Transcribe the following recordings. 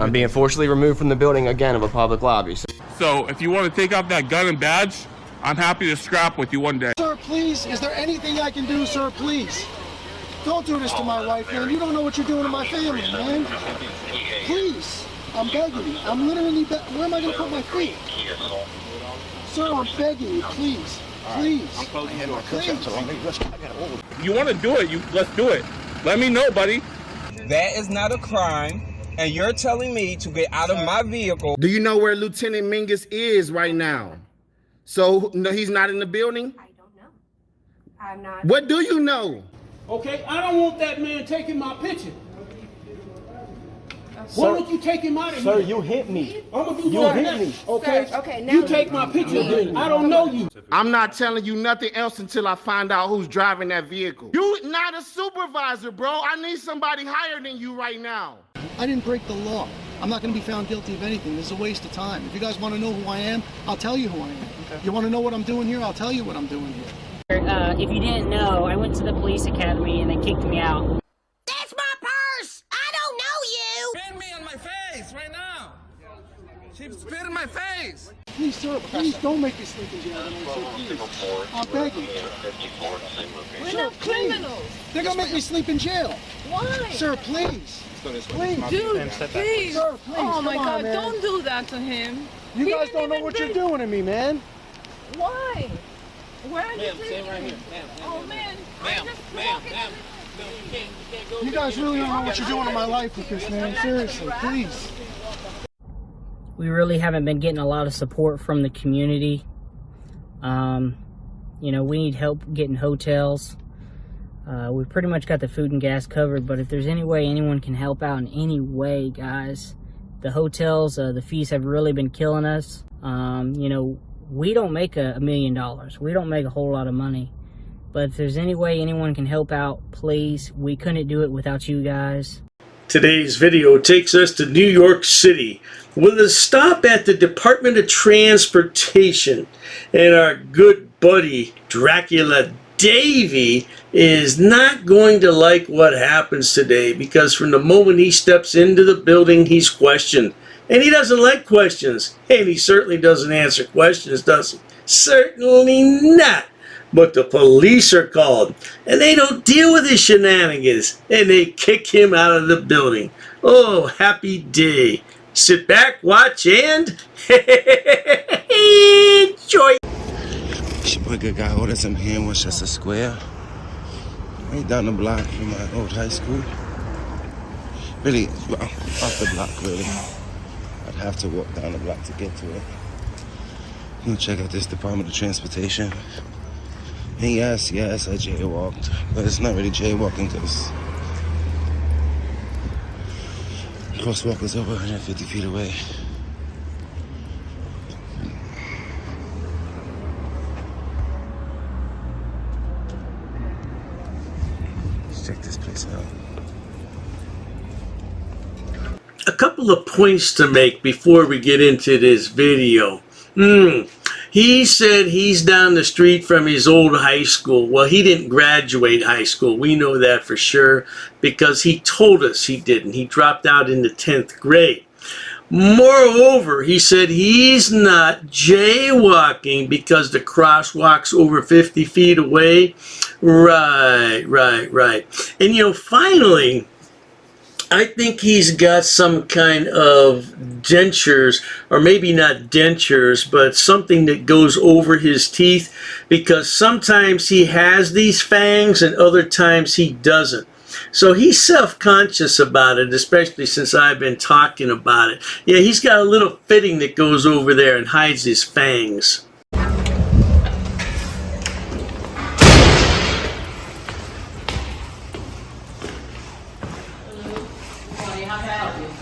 I'm being forcibly removed from the building again of a public lobby. So if you want to take off that gun and badge, I'm happy to scrap with you one day. Sir, please, is there anything I can do, sir, please? Don't do this to my wife, man. You don't know what you're doing to my family, man. Please, I'm begging you. I'm literally where am I going to put my feet? Sir, I'm begging you, please. Please. Please. You want to do it, let's do it. Let me know, buddy. That is not a crime, and you're telling me to get out of my vehicle. Do you know where Lieutenant Mingus is right now? So, no, he's not in the building? I don't know. I'm not. What do you know? Okay, I don't want that man taking my picture. Why don't you take him out of here? Sir, you hit me. I'm gonna do You what hit next, me. okay? Sir, okay, now you take my picture, then. I don't know you. I'm not telling you nothing else until I find out who's driving that vehicle. You not a supervisor, bro. I need somebody higher than you right now. I didn't break the law. I'm not going to be found guilty of anything. This is a waste of time. If you guys want to know who I am, I'll tell you who I am. Okay. You want to know what I'm doing here? I'll tell you what I'm doing here. If you didn't know, I went to the police academy and they kicked me out. That's my purse! I don't know you! Spit me on my face right now. She spit in my face. Please, sir, please don't make me sleep in jail tonight, sir, please. I'm begging you. We're Sir, not please. criminals! They're going to make me sleep in jail. Why? Sir, please. Please. Dude, please! Sir, please, Oh my come on, God, man. don't do that to him! You He guys didn't don't know even what you're break- doing to me, man. Why? Where are you Ma'am, taking stand right me? here. Ma'am, Oh man, ma'am, I'm just ma'am, walking. ma'am. No, you can't go. You guys really don't know what you're doing to my life with this, man. Seriously, please. We really haven't been getting a lot of support from the community. You know, we need help getting hotels. We pretty much got the food and gas covered, but if there's any way anyone can help out in any way, guys, the hotels, the fees have really been killing us. You know, we don't make $1 million. We don't make a whole lot of money. But if there's any way anyone can help out, please. We couldn't do it without you guys. Today's video takes us to New York City with a stop at the Department of Transportation. And our good buddy, Dracula Davey, is not going to like what happens today because from the moment he steps into the building, he's questioned. And he doesn't like questions. And he certainly doesn't answer questions, does he? Certainly not. But the police are called, and they don't deal with his shenanigans, and they kick him out of the building. Oh, happy day. Sit back, watch, and enjoy. It's your boy Good Guy Orders. I'm here in Westchester Square, right down the block from my old high school. Really, well, off the block, really. I'd have to walk down the block to get to it. I'm gonna check out this Department of Transportation. And yes, I jaywalked, but it's not really jaywalking because crosswalk is over 150 feet away. Let's check this place out. A couple of points to make before we get into this video. He said he's down the street from his old high school. Well, he didn't graduate high school. We know that for sure because he told us he didn't. He dropped out in the 10th grade. Moreover, he said he's not jaywalking because the crosswalk's over 50 feet away. Right. And you know, finally, I think he's got some kind of dentures, or maybe not dentures, but something that goes over his teeth, because sometimes he has these fangs and other times he doesn't. So he's self-conscious about it, especially since I've been talking about it. Yeah, he's got a little fitting that goes over there and hides his fangs.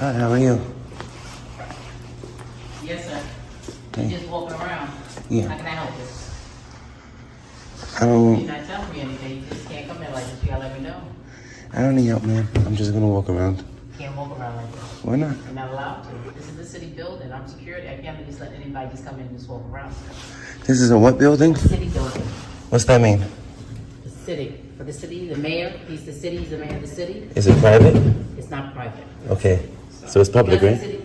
Hi, how are you? Yes, sir. Hey. Just walking around. Yeah. How can I help you? I don't. You're not telling me anything. You just can't come in like this. You gotta let me know. I don't need help, man. I'm just gonna walk around. You can't walk around like this. Why not? You're not allowed to. This is the city building. I'm security. I can't just let anybody just come in and just walk around. This is a what building? City building. What's that mean? The city. For the city, the mayor, he's the city, he's the mayor of the city. Is it private? It's not private. Okay. So it's public, Because right?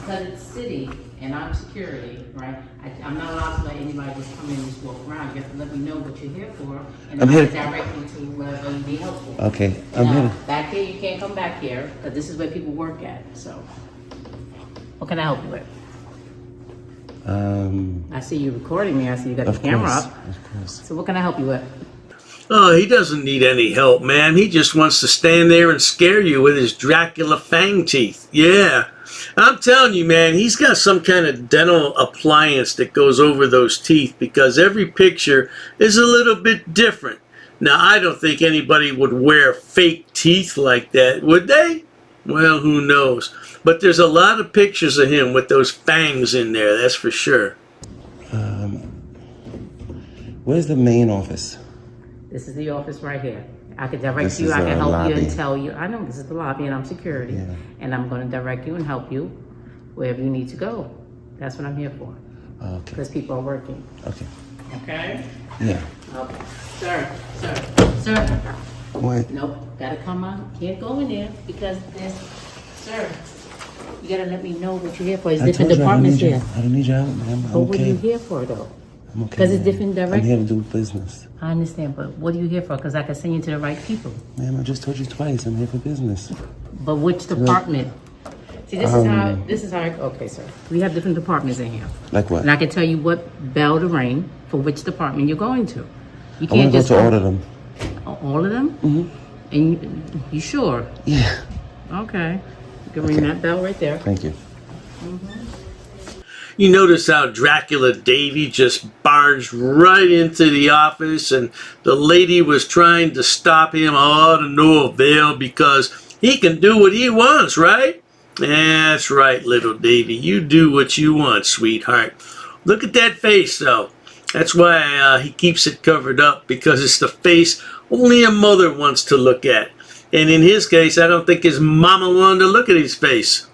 Because it's city and I'm security, right? I'm not allowed to let anybody just come in and just walk around. You have to let me know what you're here for, and I'm I here- can direct you to wherever you need help for. Okay, I'm Now, here. back here, you can't come back here, because this is where people work at, so. What can I help you with? I see you recording me, I see you got the Of camera course, up. of course. So what can I help you with? Oh, he doesn't need any help, man. He just wants to stand there and scare you with his Dracula fang teeth. Yeah. I'm telling you, man, he's got some kind of dental appliance that goes over those teeth because every picture is a little bit different. Now, I don't think anybody would wear fake teeth like that, would they? Well, who knows? But there's a lot of pictures of him with those fangs in there, that's for sure. Where's the main office? This is the office right here. I can direct This you, is I can a help you lobby. and tell you. I know this is the lobby and I'm security. Yeah. And I'm gonna direct you and help you wherever you need to go. That's what I'm here for, Okay. because people are working. Okay. Okay? Yeah. Okay. Sir. What? Nope, gotta come on. Can't go in there because there's, sir, you gotta let me know what you're here for. There's different departments here. I don't need your help, ma'am. But I'm what are you okay. here for though? I'm okay. 'Cause it's ma'am. different I'm direct- here to do business. I understand, but what are you here for? Because I can send you to the right people. Ma'am, I just told you twice. I'm here for business. But which department? See, this is how, okay, sir. We have different departments in here. Like what? And I can tell you what bell to ring for which department you're going to. You I want can't to go just to all of them. All of them? Mm-hmm. And you sure? Yeah. Okay. You can ring that bell right there. Thank you. You notice how Dracula Davey just barged right into the office and the lady was trying to stop him all to no avail because he can do what he wants, right? That's right, little Davey. You do what you want, sweetheart. Look at that face, though. That's why he keeps it covered up, because it's the face only a mother wants to look at. And in his case, I don't think his mama wanted to look at his face.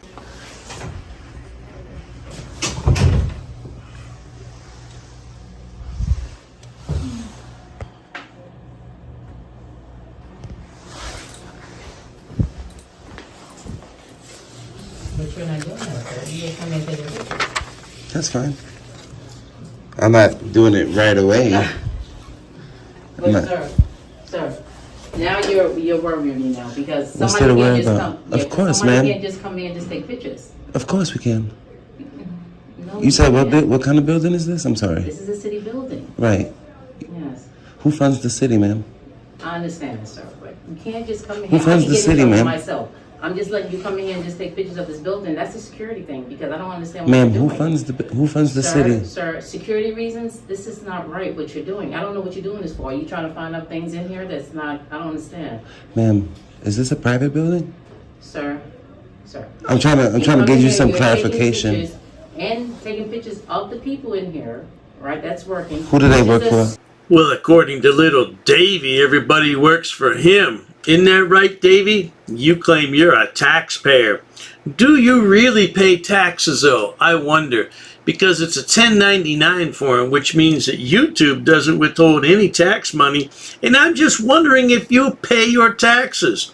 But you're not doing that, sir. You just come in and take a picture. That's fine. I'm not doing it right away. But sir, now you're worrying me now because What's somebody there to can't worry just about? come. Of course, somebody ma'am. can't just come in and just take pictures. Of course we can. No, You said what? can't. What kind of building is this? I'm sorry. This is a city building. Right. Yes, Who funds the city, ma'am? I understand this, sir, but you can't just come in Who here. funds I can the get in city, trouble ma'am? Myself. I'm just letting you come in here and just take pictures of this building. That's a security thing because I don't understand what Ma'am, you're who doing. funds the Sir, city? Sir, security reasons, this is not right what you're doing. I don't know what you're doing this for. Are you trying to find out things in here that's not, I don't understand. Ma'am, is this a private building? Sir. I'm trying to come give in you here, some you're taking clarification. pictures And taking pictures of the people in here, right? That's working. Who do they work for? Well, according to little Davey, everybody works for him. Isn't that right, Davey? You claim you're a taxpayer. Do you really pay taxes, though? I wonder. Because it's a 1099 form, which means that YouTube doesn't withhold any tax money. And I'm just wondering if you pay your taxes.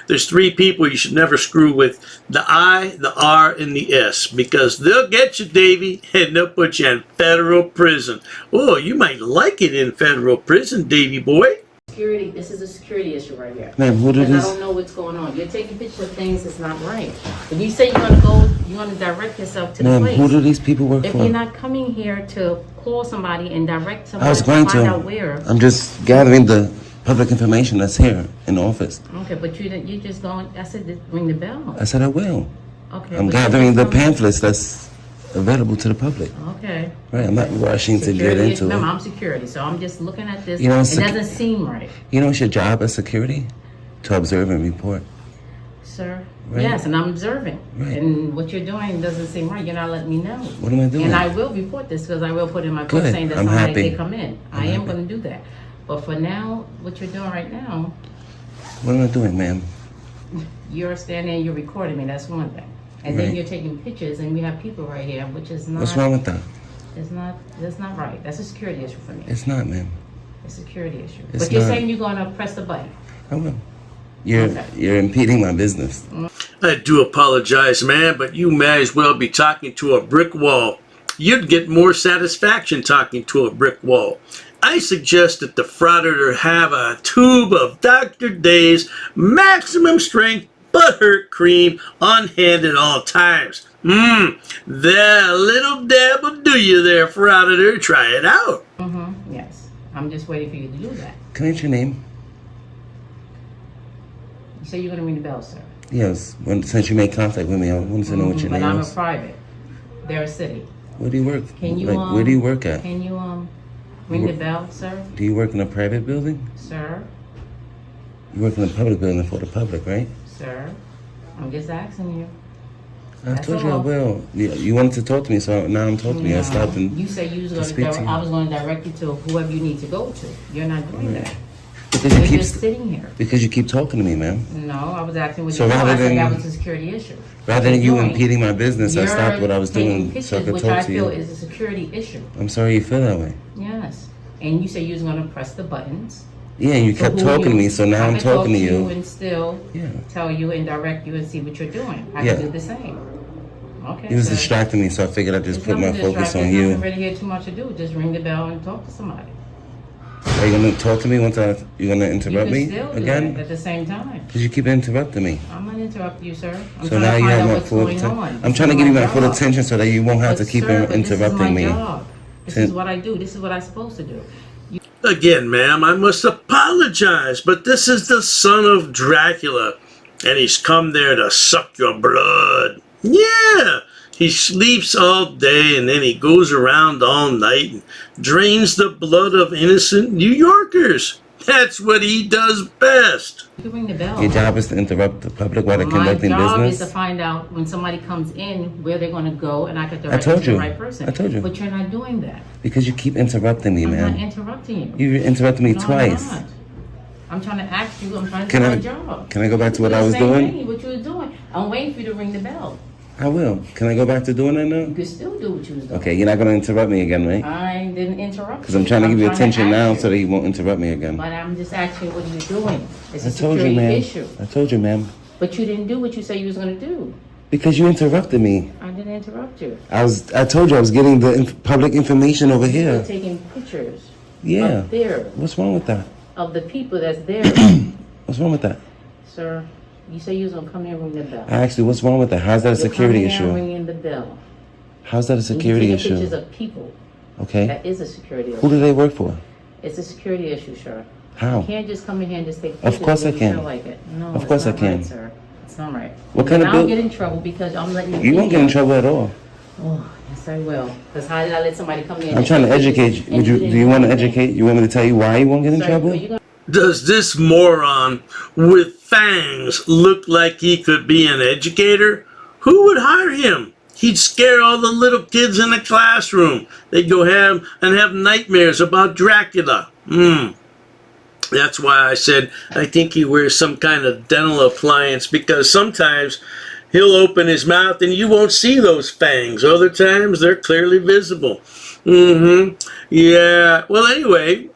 There's three people you should never screw with: the I, the R, and the S, because they'll get you, Davey, and they'll put you in federal prison. Oh, you might like it in federal prison, Davey boy. Security, this is a security issue right here. Ma'am, who did Because this? I don't know what's going on. You're taking pictures of things that's not right. If you say you're gonna direct yourself to the Ma'am, place. who do these people work If for? you're not coming here to call somebody and direct somebody I was going find to. out where. I'm just gathering the public information that's here in the office. Okay, but you just going, I said, ring the bell. I said I will. Okay. I'm but gathering you the just come- pamphlets that's available to the public. Okay. Right, I'm not rushing to get Security, into remember, it. I'm security, so I'm just looking at this. You know, It doesn't seem right. You know, it's your job as security to observe and report. Sir, Right. yes, and I'm observing. Right. And what you're doing doesn't seem right. You're not letting me know. What am I doing? And I will report this because I will put in my book Good. saying that I'm somebody happy. did come in. I am going to do that. But for now, what you're doing right now, What am I doing, ma'am? you're standing and you're recording me. That's one thing. And then Right. you're taking pictures and we have people right here, which is not. What's wrong with that? That's not right. That's a security issue for me. It's not, ma'am. It's a security issue. It's But you're not. saying you're going to press the button. I will. You're impeding my business. I do apologize, man, but you may as well be talking to a brick wall. You'd get more satisfaction talking to a brick wall. I suggest that the Frauditor have a tube of Dr. Dave's maximum strength butthurt cream on hand at all times. That little dab will do you there, Frauditor. Try it out. Yes. I'm just waiting for you to do that. Can I get your name? You say you're going to ring the bell, sir. Yes. Since you made contact with me, I wanted to know what your But name I'm is. a private. They're a city. Where do you work? Can you, where do you work at? Can you, ring the bell, sir? Do you work in a private building? Sir? You work in a public building for the public, right? Sir? I'm just asking you. I told you I will. You wanted to talk to me, so now I'm talking to you. I stopped and You say you was to going speak to to you. I was going to direct you to whoever you need to go to. You're not doing that. Because You're you keep just sitting here. because you keep talking to me, ma'am. No, I was asking what So you know. rather I said than- that was a security issue. Rather than You're you impeding my business, I you're stopped what I was taking doing pictures, so I could which I talk to feel you. is a security issue. I'm sorry you feel that way. Yes. And you say you was going to press the buttons. Yeah, and you kept who talking to you- me, so now I I'm can talk talking to you. and still Yeah. tell you and direct you and see what you're doing. I Yeah. can do the same. Okay. You was sir. distracting me, so I figured I'd just It's put my nothing focus distracting. on There's you. nothing really here too much to do. Just ring the bell and talk to somebody. Are you gonna talk to me once you gonna You interrupt can me still do again? it at the same time. Because you keep interrupting me. I'm not interrupting you, sir. I'm So trying now to you find have out my what's full going attention. on. I'm trying to This give you is my full job. attention so that you won't have But to keep sir, but interrupting me. This is my job. This is what I do. This is what I'm supposed to do. Again, ma'am, I must apologize, but this is the son of Dracula, and he's come there to suck your blood. Yeah, he sleeps all day, and then he goes around all night and drains the blood of innocent New Yorkers. That's what he does best. You can ring the bell. Your job is to interrupt the public while they're conducting My job is business. to find out when somebody comes in where they're going to go, and I can direct told you to the you. right person. I told you. But you're not doing that. Because you keep interrupting me, I'm not man. interrupting you. You interrupted me No, I'm twice. not. I'm trying to ask you. I'm trying to Can do I my job. can I go back to what I The was same doing? thing, what you were doing. I'm waiting for you to ring the bell. I will. Can I go back to doing that You now? can still do what you was doing. Okay, you're not gonna interrupt me again, right? I didn't interrupt Because I'm trying to give you attention ask now you. so that you won't interrupt me again. But I'm just asking what are you doing? It's a I told you, security ma'am. issue. I told you, ma'am. But you didn't do what you said you was going to do. Because you interrupted me. I didn't interrupt you. I told you I was getting the public information over You were here. taking pictures Yeah. up there What's wrong with that? of the people that's there. What's wrong with that? Sir, you say you was going to come here and ring the bell. Actually, what's wrong with that? How's that a You're security coming here and issue? ringing the bell. How's that a And security you're taking issue? pictures of people. Okay. That is a security issue. Who do they work for? It's a security issue, sir. How? You can't just come in here and just take pictures. Of course I when you can. feel like it. No, Of it's course I not can. Right, sir. It's not right. What kind of I'll bill- get in trouble because I'm letting you. You be won't get in here. trouble at all. Oh, yes, I will. Because how did I let somebody come in? I'm and trying to take pictures educate you. and Do you didn't want to do anything? educate? You want me to tell you why you won't get in Sir, trouble? are you gonna- Does this moron with fangs look like he could be an educator? Who would hire him? He'd scare all the little kids in the classroom. They'd go have nightmares about Dracula. That's why I said I think he wears some kind of dental appliance, because sometimes he'll open his mouth and you won't see those fangs. Other times they're clearly visible. Yeah. Well, anyway,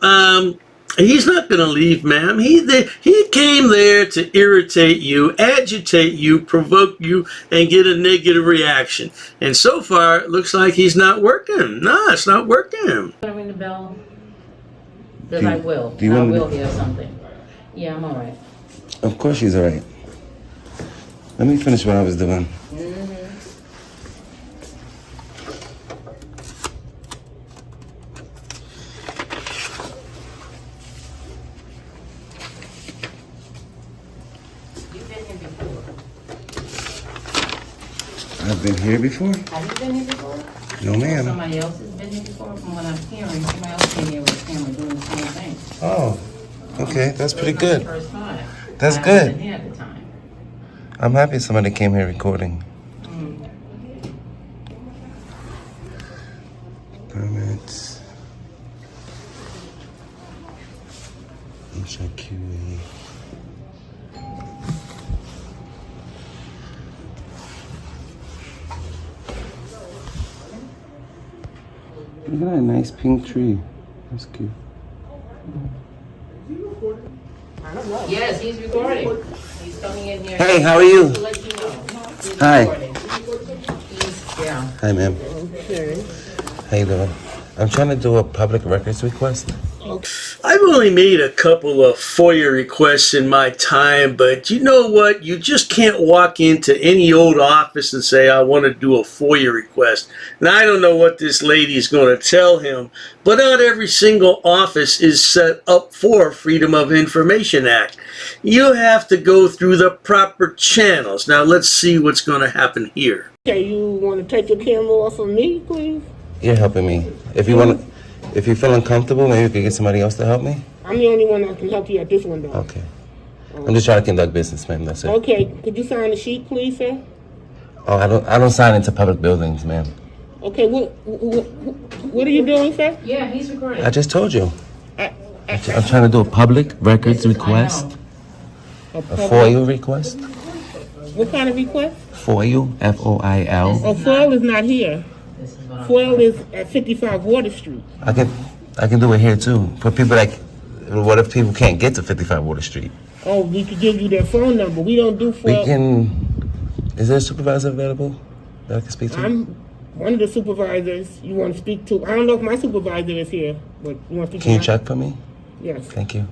he's not going to leave, ma'am. He came there to irritate you, agitate you, provoke you, and get a negative reaction. And so far, it looks like he's not working. No, it's not working. gonna ring the bell? Because Do I you- will. do you I want me will to- hear something. Yeah, I'm all right. Of course she's all right. Let me finish what I was doing. You've been here before. I've been here before? Have you been here before? No, ma'am. Somebody else has been here before? From what I'm hearing, somebody else came here with a camera doing the same thing. Oh, okay. That's So pretty it's not the good. first time. That's I good. wasn't here at the time. I'm happy somebody came here recording. Permits. HIQA. Look at that nice pink tree. That's cute. Yes, he's recording. He's coming in here. Hey, how are you? To let you know. He's Hi. recording. Yeah. Hi, ma'am. How you doing? I'm trying to do a public records request. I've only made a couple of FOIA requests in my time, but you know what? You just can't walk into any old office and say, I want to do a FOIA request. Now, I don't know what this lady's going to tell him, but not every single office is set up for Freedom of Information Act. You have to go through the proper channels. Now, let's see what's going to happen here. Okay, you want to take your camera off of me, please? You're helping me. If you feel uncomfortable, maybe you could get somebody else to help me. I'm the only one that can help you at this window. Okay. I'm just trying to conduct business, ma'am. That's it. Okay, could you sign the sheet, please, sir? Oh, I don't sign into public buildings, ma'am. Okay, what are you doing, sir? Yeah, he's recording. I just told you. I'm trying to do a public records request. A FOIA request. What kind of request? FOIA, F-O-I-L. Oh, FOIL is not here. FOIL is at 55 Water Street. I can do it here too. For people like, what if people can't get to 55 Water Street? Oh, we could give you their phone number. We don't do FOIL. We can. Is there a supervisor available that I can speak to? I'm one of the supervisors you want to speak to. I don't know if my supervisor is here, but you want to speak to Can you my- check for me? Yes. Thank you.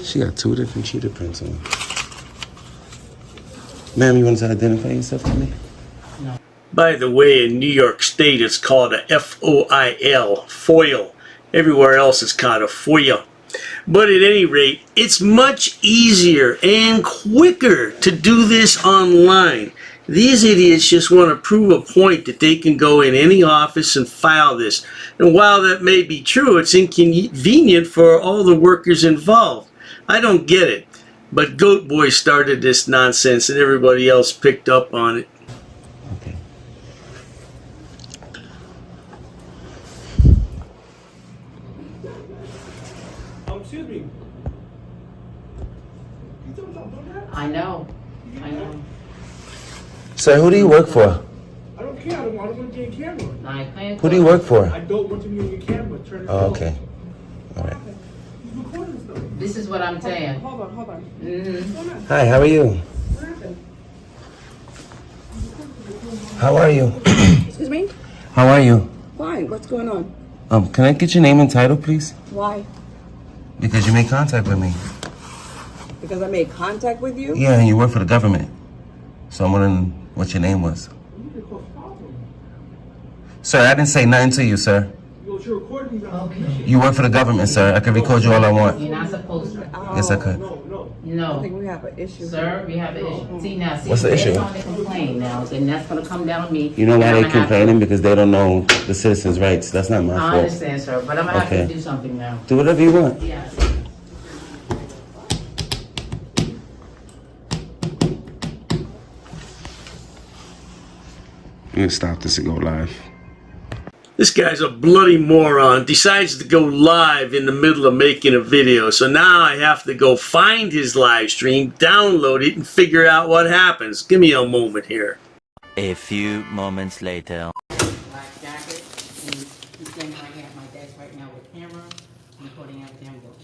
She got 2 different cheetah prints on. Ma'am, you want to identify yourself to me? By the way, in New York State, it's called a FOIL, FOIL. Everywhere else, it's called a FOIA. But at any rate, it's much easier and quicker to do this online. These idiots just want to prove a point that they can go in any office and file this. And while that may be true, it's inconvenient for all the workers involved. I don't get it. But Goat Boy started this nonsense and everybody else picked up on it. Okay. Excuse me. I know. Sir, who do you work for? I don't care. I don't want to be on camera. I can't. Who do you work for? I don't want to be on your camera. Turn it Oh, off. okay. All right. He's recording stuff. This is what I'm saying. Hold on. Mm-hmm. Hi, how are you? How are you? Excuse me? How are you? Fine. What's going on? Can I get your name and title, please? Why? Because you made contact with me. Because I made contact with you? Yeah, and you work for the government. So I'm wondering what your name was. Sir, I didn't say nothing to you, sir. Okay. You work for the government, sir. I can record you all I want. You're not supposed to. Yes, I could. No. I think we have an issue. Sir, we have an issue. See now, What's the issue? They're going to complain now, then that's going to come down on me. You know why and they I'm gonna have complaining? Because they don't know the citizens' rights. That's not my to- I fault. understand, sir, but I'm going to have Okay. to do something now. Do whatever you want. Yeah. I'm gonna stop this and go live. This guy's a bloody moron, decides to go live in the middle of making a video. So now I have to go find his live stream, download it, and figure out what happens. Give me a moment here. A few moments later. Black jacket, and he's standing right here at my desk right now with camera, recording everything I'm doing.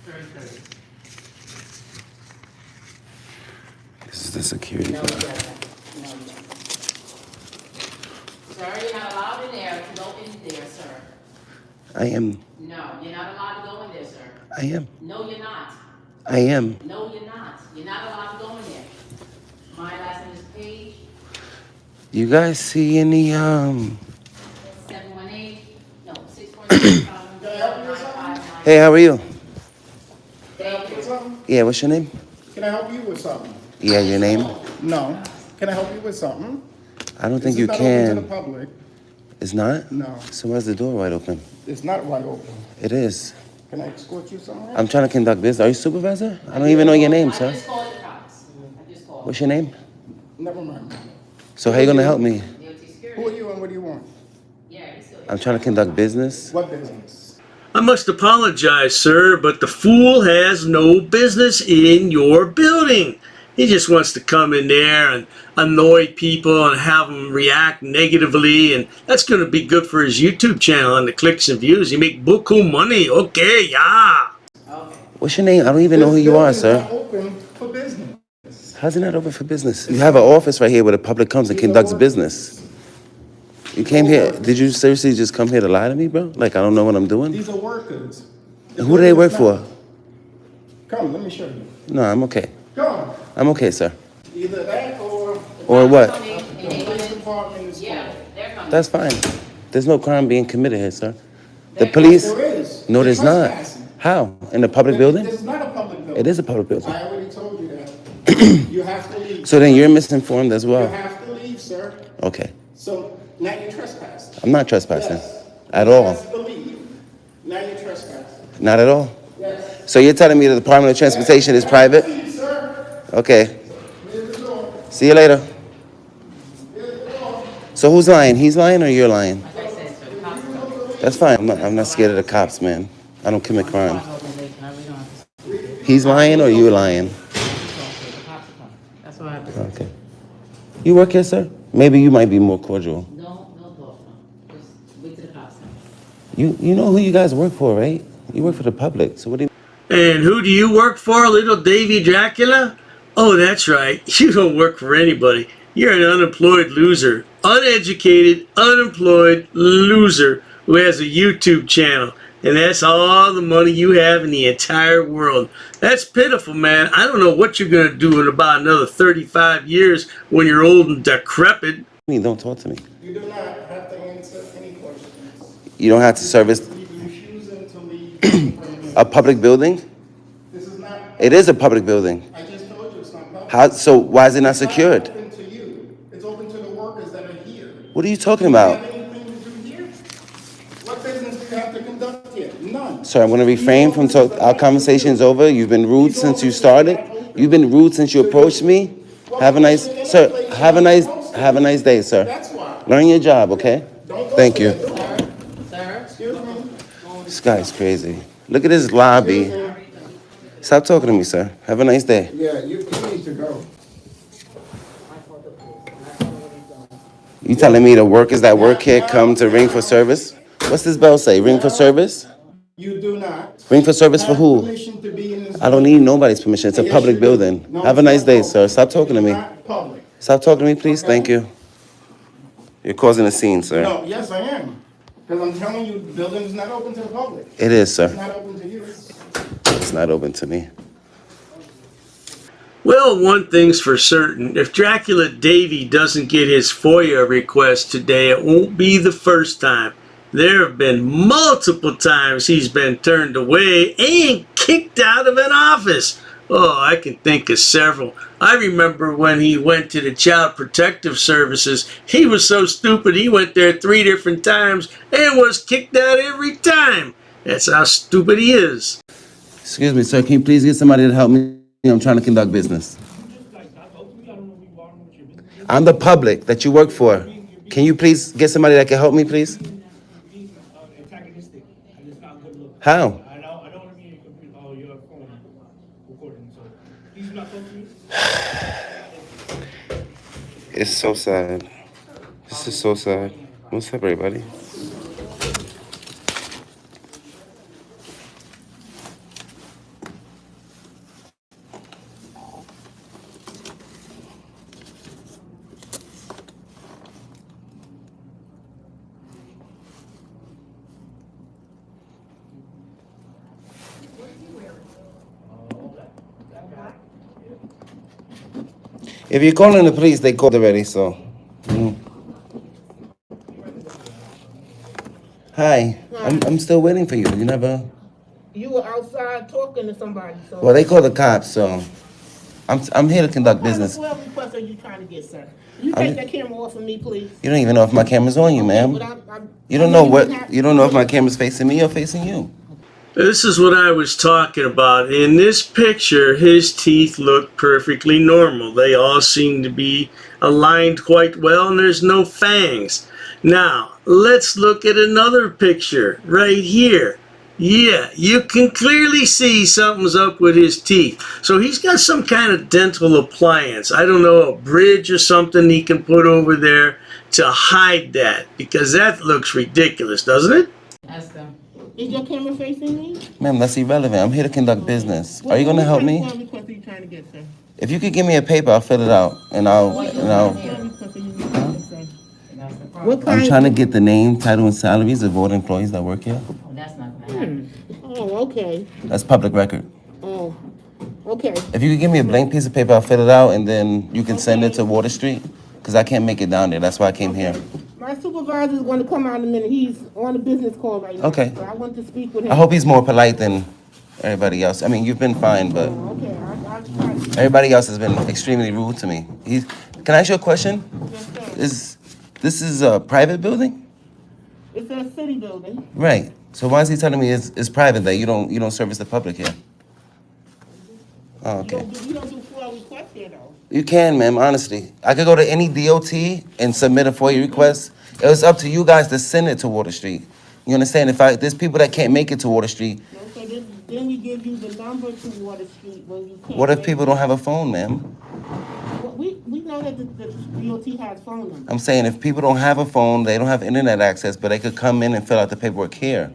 Very good. This is the security No, guard. he doesn't. No, he doesn't. Sir, you're not allowed in there. Go in there, sir. I am. No, you're not allowed to go in there, sir. I am. No, you're not. I am. No, you're not. You're not allowed to go in there. My last name is Paige, You guys see any 718, no, 646. Hey, how are you? Can I help you with something? Yeah, what's your name? Can I help you with something? Yeah, your name? No. Can I help you with something? I don't think you This is not open to the can. public. It's not? No. So why's the door wide open? It's not wide open. It is. Can I escort you somewhere? I'm trying to conduct business. Are you supervisor? I don't even know your name, I sir. just called the cops. I just called. What's your name? Never mind. So how you gonna help me? DOT security. Who are you and what do you want? Yeah, he's still. I'm trying to conduct business. What business? I must apologize, sir, but the fool has no business in your building. He just wants to come in there and annoy people and have them react negatively, and that's going to be good for his YouTube channel and the clicks and views. You make buku money. Okay, yeah. What's your name? I don't even know who you are, sir. Open for business. How's it not open for business? You have an office right here where the public comes and conducts business. You came here. Did you seriously just come here to lie to me, bro? Like I don't know what I'm doing? These are workers. And who do they work for? Come, let me show you. No, I'm okay. Come. I'm okay, sir. Either that or what? the police department is That's fine. There's no crime being committed here, sir. The police. There is. No, there's not. How? In the public building? This is not a public building. It is a public building. I already told you that. You have to leave. So then you're misinformed as well. You have to leave, sir. Okay. So now you're trespassing. I'm not trespassing. Yes. At all. You have to leave. Now you're trespassing. Not at all. Yes. So you're telling me the Department of Transportation is private? Leave, sir. Okay. Here's the door. See you later. Here's the door. So who's lying? He's lying or you're lying? That's fine. I'm not scared of the cops, man. I don't commit crime. He's lying or you're lying? That's what I have. Okay. You work here, sir? Maybe you might be more cordial. No talk. Just wait till the cops come. You know who you guys work for, right? You work for the public. So what do you... And who do you work for, little Davey Dracula? Oh, that's right. You don't work for anybody. You're an unemployed loser. Uneducated, unemployed loser who has a YouTube channel. And that's all the money you have in the entire world. That's pitiful, man. I don't know what you're going to do in about another 35 years when you're old and decrepit. Don't talk to me. You do not have to answer any questions. You don't have to service You're choosing to leave. a public building? This is not. It is a public building. I just told you it's not public. How? So why is it not secured? It's not open to you. It's open to the workers that are here. What are you talking Do you about? have anything to do here? What business do you have to conduct here? None. Sir, I'm going to refrain from talk. Our conversation's over. You've been rude since you started. You've been rude since you approached me. Have a nice, sir. Have a nice day, sir. That's why. Learn your job, okay? Thank you. Sir? Excuse me. This guy's crazy. Look at his lobby. Stop talking to me, sir. Have a nice day. Yeah, you need to go. You telling me the workers that work here come to ring for service? What's this bell say? Ring for service? You do not. Ring for service for who? Permission to be in this. I don't need nobody's permission. It's a Yes, public you do. building. No, Have a it's nice not day, public. sir. Stop talking to It's me. not public. Stop talking to me, please. Okay. Thank you. You're causing a scene, sir. No, yes, I am. Because I'm telling you, the building is not open to the public. It is, It's sir. not open to you. It's not open to me. Well, one thing's for certain. If Dracula Davey doesn't get his FOIA request today, it won't be the first time. There have been multiple times he's been turned away and kicked out of an office. Oh, I can think of several. I remember when he went to the Child Protective Services. He was so stupid he went there 3 different times and was kicked out every time. That's how stupid he is. Excuse me, sir. Can you please get somebody to help me? I'm trying to conduct business. I'm the public that you work for. Can you please get somebody that can help me, please? How? It's so sad. This is so sad. What's up, everybody? If you're calling the police, they called already, so. Hi. I'm still waiting for you. You never. You were outside talking to somebody, so. Well, they called the cops, so. I'm here to conduct business. What request are you trying to get, sir? You take that camera off of me, please. You don't even know if my camera's on you, ma'am. You don't know what. You don't know if my camera's facing me or facing you. This is what I was talking about. In this picture, his teeth look perfectly normal. They all seem to be aligned quite well, and there's no fangs. Now, let's look at another picture right here. Yeah, you can clearly see something's up with his teeth. So he's got some kind of dental appliance. I don't know, a bridge or something he can put over there to hide that, because that looks ridiculous, doesn't it? Ask them. Is your camera facing me? Ma'am, that's irrelevant. I'm here to conduct business. Are you gonna help me? What request are you trying to get, sir? If you could give me a paper, I'll fill it out, and I'll. I'm trying to get the name, title, and salaries of all the employees that work here. Oh, that's not gonna happen. Oh, okay. That's public record. Oh, okay. If you could give me a blank piece of paper, I'll fill it out, and then you can send it to Water Street, because I can't make it down there. That's why I came here. My supervisor is going to come out in a minute. He's on a business call right now. Okay. So I want to speak with him. I hope he's more polite than everybody else. I mean, you've been fine, but Okay, I'll try. everybody else has been extremely rude to me. Can I ask you a question? This is a private building? It's a city building. Right. So why is he telling me it's private, that you don't service the public here? Oh, okay. You don't do FOIA requests here, though. You can, ma'am, honestly. I could go to any DOT and submit a FOIA request. It was up to you guys to send it to Water Street. You understand? If there's people that can't make it to Water Street, No, so then we give you the number to Water Street when you can't. what if make people it. don't have a phone, ma'am? Well, we know that the DOT has phone numbers. I'm saying if people don't have a phone, they don't have internet access, but they could come in and fill out the paperwork here.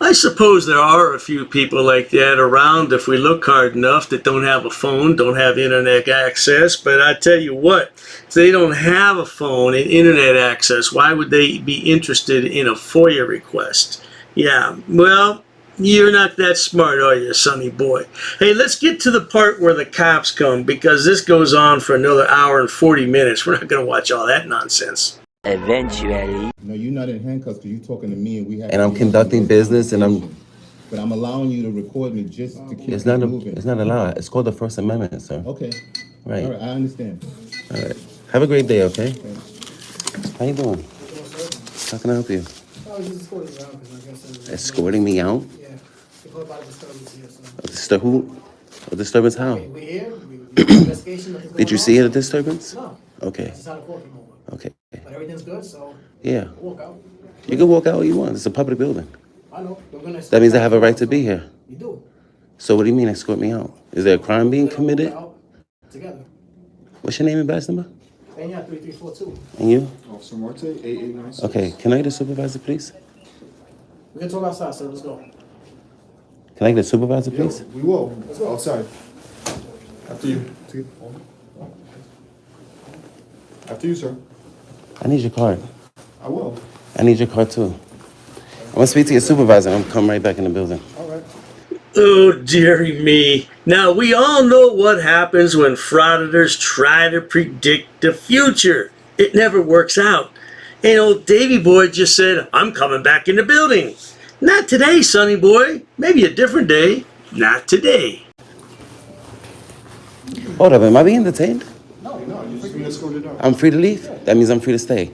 I suppose there are a few people like that around if we look hard enough that don't have a phone, don't have internet access. But I tell you what, if they don't have a phone and internet access, why would they be interested in a FOIA request? Yeah, well, you're not that smart, are you, sonny boy? Hey, let's get to the part where the cops come, because this goes on for another hour and 40 minutes. We're not going to watch all that nonsense. Eventually. No, you're not in handcuffs because you're talking to me and we have. And I'm conducting business, and I'm. But I'm allowing you to record me just to keep It's not moving. it's not allowed. It's called the First Amendment, sir. Okay. Right. All right, I understand. All right. Have a great day, okay? How you doing? How can I help you? I was just escorting you out because I guess. Escorting me out? Yeah. They called about a disturbance here, so. Who? A disturbance how? We're here. We investigation. Nothing's Did you going see on. a disturbance? No. Okay. That's just how the court came over. Okay. But everything's good, so. Yeah. Walk out. You can walk out all you want. It's a public building. I know. We're gonna. That means I have a right to be here. You do. So what do you mean escort me out? Is there a crime being committed? Out together. What's your name and badge number? And yeah, 3342. And you? Officer Marte, 8896. Okay. Can I get a supervisor, please? We can talk outside, sir. Let's go. Can I get a supervisor, please? We will. Let's go outside. After you. After you, sir. I need your card. I will. I need your card too. I'm gonna speak to your supervisor. I'm gonna come right back in the building. All right. Oh, dearie me. Now, we all know what happens when frauditors try to predict the future. It never works out. And old Davey boy just said, I'm coming back in the building. Not today, sonny boy. Maybe a different day. Not today. Hold up, am I being detained? No, you're just being escorted out. I'm free to leave? That means I'm free to stay.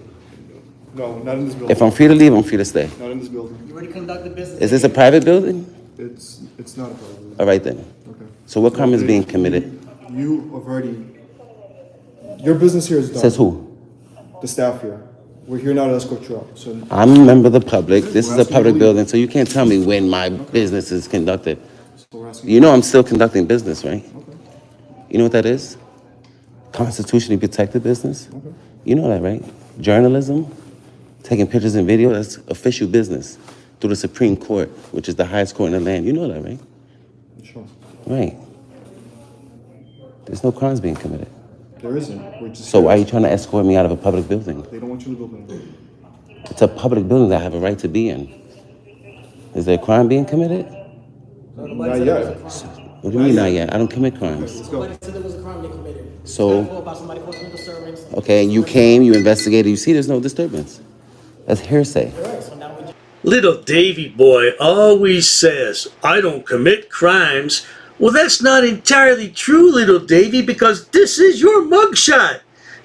No, not in this building. If I'm free to leave, I'm free to stay. Not in this building. You already conducted business. Is this a private building? It's not a problem. All right then. Okay. So what crime is being committed? You have already. Your business here is done. Says who? The staff here. We're here now to escort you out. So I'm a member of the public. This is a public building, so you can't tell me when my business is conducted. You know I'm still conducting business, right? Okay. You know what that is? Constitutionally protected business. Okay. You know that, right? Journalism, taking pictures and video, that's official business through the Supreme Court, which is the highest court in the land. You know that, right? Sure. Right. There's no crimes being committed. There isn't. We're just. So why are you trying to escort me out of a public building? They don't want you to go there. It's a public building that I have a right to be in. Is there a crime being committed? Not yet. What do you mean not yet? I don't commit crimes. Let's go. Somebody said there was a crime they committed. So, About somebody causing a disturbance. okay, you came, you investigated, you see there's no disturbance. That's hearsay. Little Davey boy always says, I don't commit crimes. Well, that's not entirely true, little Davey, because this is your mugshot.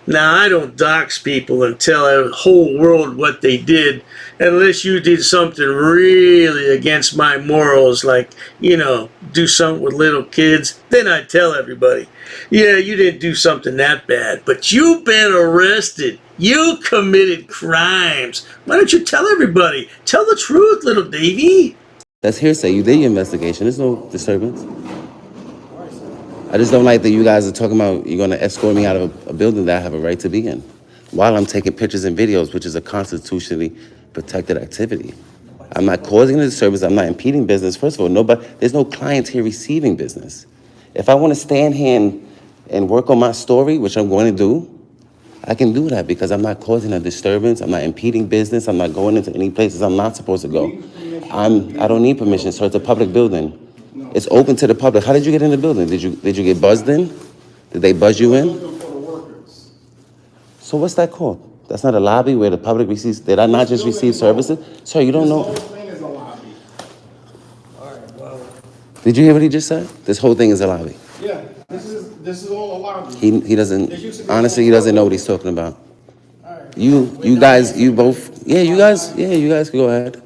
Now, I don't dox people and tell the whole world what they did unless you did something really against my morals, like, you know, do something with little kids. Then I tell everybody, yeah, you didn't do something that bad, but you've been arrested. You committed crimes. Why don't you tell everybody? Tell the truth, little Davey. That's hearsay. You did your investigation. There's no disturbance. I just don't like that you guys are talking about you're going to escort me out of a building that I have a right to be in while I'm taking pictures and videos, which is a constitutionally protected activity. I'm not causing a disturbance. I'm not impeding business. First of all, there's no clients here receiving business. If I want to stand here and work on my story, which I'm going to do, I can do that because I'm not causing a disturbance. I'm not impeding business. I'm not going into any places I'm not supposed to go. I don't need permission, so it's a public building. It's open to the public. How did you get in the building? Did you get buzzed in? Did they buzz you in? So what's that called? That's not a lobby where the public receives. Did I not just receive services? Sir, you don't know. Did you hear what he just said? This whole thing is a lobby. Yeah, this is all a lobby. He doesn't. Honestly, he doesn't know what he's talking about. You guys, you both. Yeah, you guys can go ahead.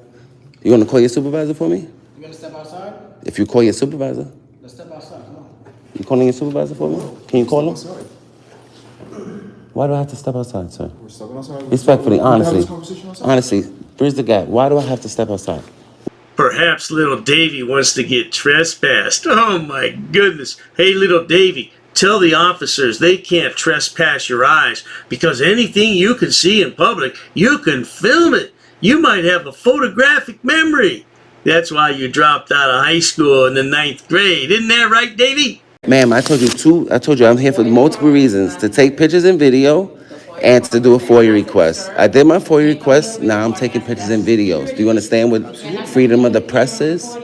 You want to call your supervisor for me? You gonna step outside? If you call your supervisor. Let's step outside. Come on. You calling your supervisor for me? Can you call him? Why do I have to step outside, sir? We're stepping outside. Respectfully, honestly, bridge the gap. Why do I have to step outside? Perhaps little Davey wants to get trespassed. Oh my goodness. Hey, little Davey, tell the officers they can't trespass your eyes because anything you can see in public, you can film it. You might have a photographic memory. That's why you dropped out of high school in the 9th grade. Isn't that right, Davey? Ma'am, I told you I'm here for multiple reasons. To take pictures and video and to do a FOIA request. I did my FOIA request, now I'm taking pictures and videos. Do you understand what freedom of the press is?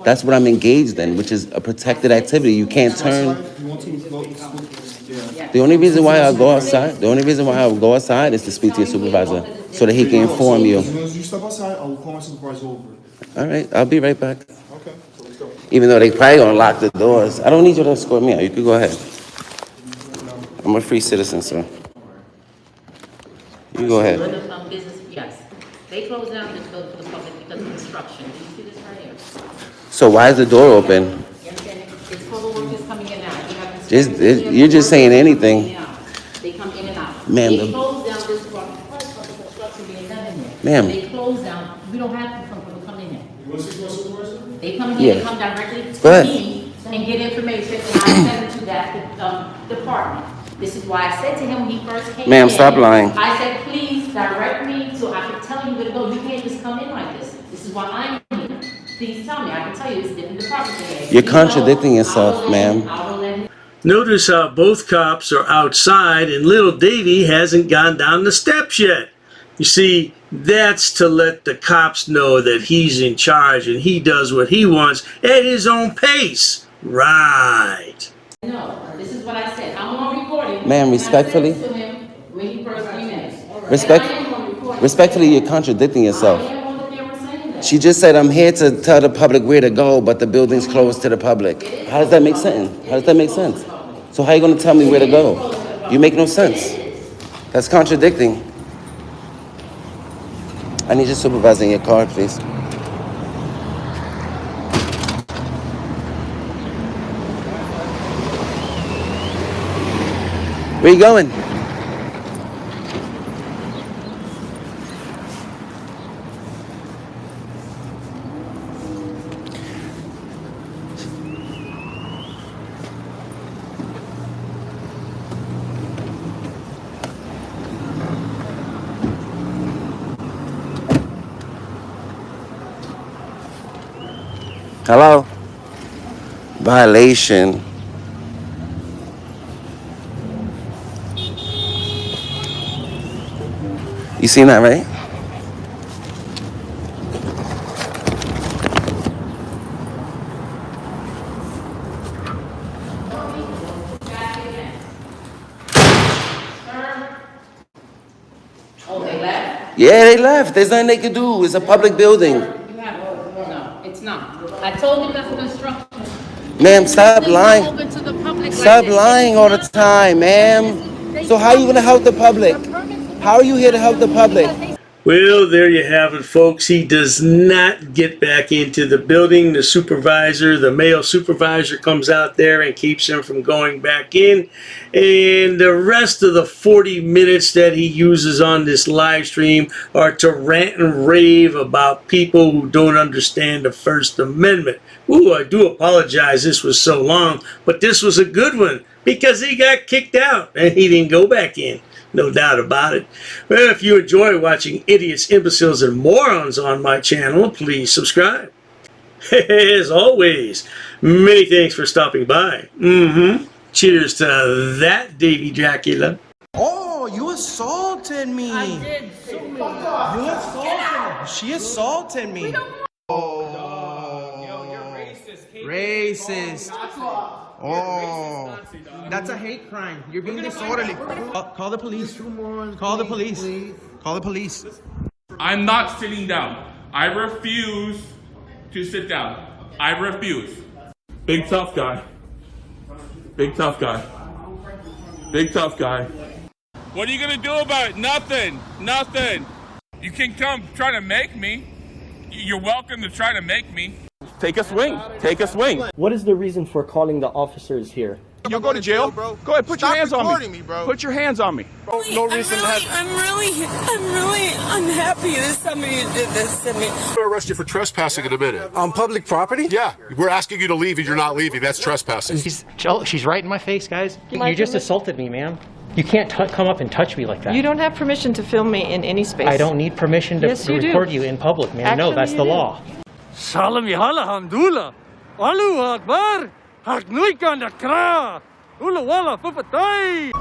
That's what I'm engaged in, which is a protected activity. You can't turn. The only reason why I go outside is to speak to your supervisor so that he can inform you. As soon as you step outside, I will call my supervisor over. All right, I'll be right back. Okay, so let's go. Even though they probably gonna lock the doors. I don't need you to escort me out. You can go ahead. I'm a free citizen, sir. You go ahead. Business, yes. They closed down this building for the public because of construction. Do you see this right here? So why is the door open? It's for the workers coming in and out. You're just saying anything. They come in and out. Ma'am, They closed down this part because of the construction being done in there. Ma'am. They closed down. We don't have people come in here. You want to see my supervisor? They come in here, Yeah. they come directly Go to ahead. me and get information, and I send it to that department. This is why I said to him when he first came in. Ma'am, stop lying. I said, please direct me so I can tell you where to go. You can't just come in like this. This is why I'm here. Please tell me. I can tell you it's different departments. You're contradicting yourself, ma'am. Notice how both cops are outside and little Davey hasn't gone down the steps yet. You see, that's to let the cops know that he's in charge and he does what he wants at his own pace. Right. No, this is what I said. I'm on recording. Ma'am, respectfully. I said to him when he first came in. Respectfully, you're contradicting yourself. I am on the camera saying that. She just said, I'm here to tell the public where to go, but the building's closed to the public. How does that make sense? So how are you going to tell me where to go? You make no sense. That's contradicting. I need your supervisor in your car, please. Where you going? Hello? Violation. You seen that, right? Oh, they left? Yeah, they left. There's nothing they can do. It's a public building. You have, no, it's not. I told him that's construction. Ma'am, stop lying. Open to the public Stop like this. lying all the time, ma'am. So how are you going to help the public? How are you here to help the public? Well, there you have it, folks. He does not get back into the building. The supervisor, the male supervisor, comes out there and keeps him from going back in. And the rest of the 40 minutes that he uses on this live stream are to rant and rave about people who don't understand the First Amendment. Ooh, I do apologize this was so long, but this was a good one because he got kicked out and he didn't go back in. No doubt about it. Well, if you enjoy watching idiots, imbeciles, and morons on my channel, please subscribe. As always, many thanks for stopping by. Cheers to that, Davey Dracula. Oh, you assaulted me. I did. Sue me. You assaulted me. She assaulted me. Racist. Oh, that's a hate crime. You're being disorderly. Call the police. Call the police. Call the police. I'm not sitting down. I refuse to sit down. I refuse. Big tough guy. Big tough guy. Big tough guy. What are you gonna do about it? Nothing. Nothing. You can come try to make me. You're welcome to try to make me. Take a swing. Take a swing. What is the reason for calling the officers here? You'll go to jail, bro. Go ahead, put your hands on me. bro. Put your hands on me. No reason to have. I'm really unhappy that somebody did this to me. We'll arrest you for trespassing in a minute. On public property? Yeah, we're asking you to leave and you're not leaving. That's trespassing. She's right in my face, guys. You just assaulted me, ma'am. You can't come up and touch me like that. You don't have permission to film me in any space. I don't need permission to Yes, you do. record you in public, ma'am. No, Actually, that's you the do. law. Salam yahala hamdullah. Allahu Akbar. Harknuikan da kra. Ula wala fufatay.